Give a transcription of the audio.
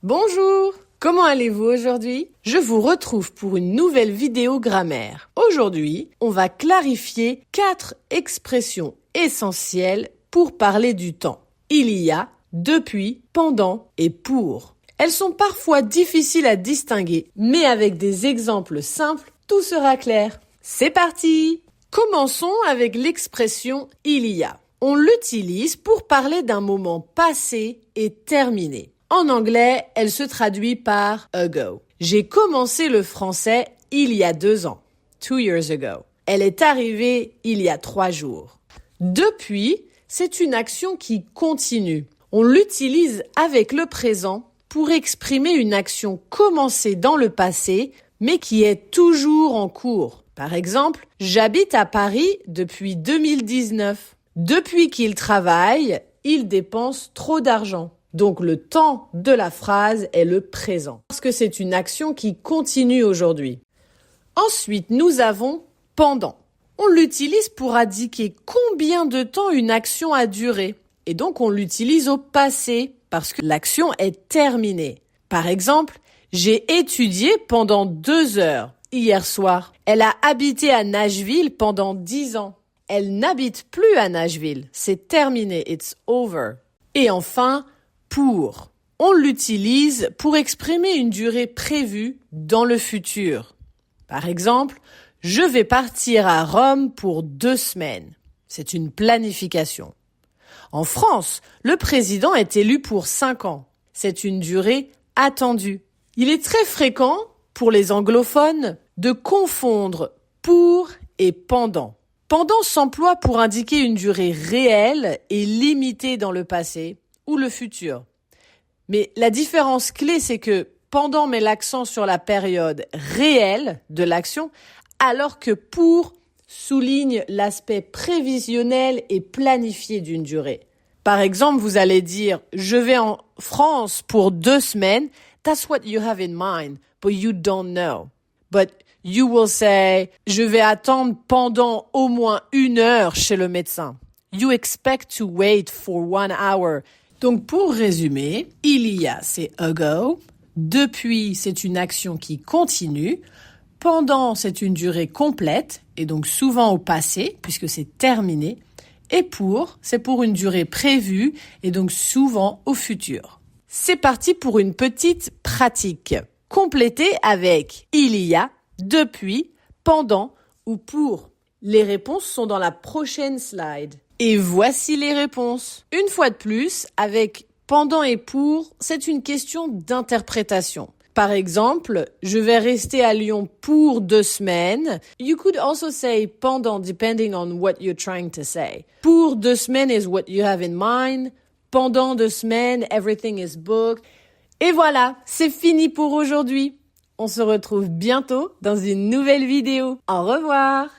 Bonjour! Comment allez-vous aujourd'hui? Je vous retrouve pour une nouvelle vidéo grammaire. Aujourd'hui, on va clarifier 4 expressions essentielles pour parler du temps. Il y a depuis, pendant et pour. Elles sont parfois difficiles à distinguer, mais avec des exemples simples, tout sera clair. C'est parti! Commençons avec l'expression il y a. On l'utilise pour parler d'un moment passé et terminé. En anglais, elle se traduit par ago. J'ai commencé le français il y a 2 ans. 2 years ago. Elle est arrivée il y a 3 jours. Depuis, c'est une action qui continue. On l'utilise avec le présent pour exprimer une action commencée dans le passé, mais qui est toujours en cours. Par exemple, j'habite à Paris depuis 2019. Depuis qu'il travaille, il dépense trop d'argent. Donc le temps de la phrase est le présent, parce que c'est une action qui continue aujourd'hui. Ensuite, nous avons pendant. On l'utilise pour indiquer combien de temps une action a duré. Et donc on l'utilise au passé, parce que l'action est terminée. Par exemple, j'ai étudié pendant 2 heures hier soir. Elle a habité à Nashville pendant 10 ans. Elle n'habite plus à Nashville. C'est terminé. It's over. Et enfin, pour. On l'utilise pour exprimer une durée prévue dans le futur. Par exemple, je vais partir à Rome pour 2 semaines. C'est une planification. En France, le président est élu pour 5 ans. C'est une durée attendue. Il est très fréquent, pour les anglophones, de confondre pour et pendant. Pendant s'emploie pour indiquer une durée réelle et limitée dans le passé ou le futur. Mais la différence clé, c'est que pendant met l'accent sur la période réelle de l'action, alors que pour souligne l'aspect prévisionnel et planifié d'une durée. Par exemple, vous allez dire « Je vais en France pour 2 semaines ». That's what you have in mind, but you don't know. But you will say « Je vais attendre pendant au moins 1 heure chez le médecin ». You expect to wait for 1 hour. Donc, pour résumer, il y a, c'est ago. Depuis, c'est une action qui continue. Pendant, c'est une durée complète, et donc souvent au passé, puisque c'est terminé. Et pour, c'est pour une durée prévue, et donc souvent au futur. C'est parti pour une petite pratique. Complétez avec il y a, depuis, pendant ou pour. Les réponses sont dans la prochaine slide. Et voici les réponses. Une fois de plus, avec pendant et pour, c'est une question d'interprétation. Par exemple, je vais rester à Lyon pour 2 semaines. You could also say pendant, depending on what you're trying to say. Pour 2 semaines is what you have in mind. Pendant 2 semaines, everything is booked. Et voilà, c'est fini pour aujourd'hui. On se retrouve bientôt dans une nouvelle vidéo. Au revoir!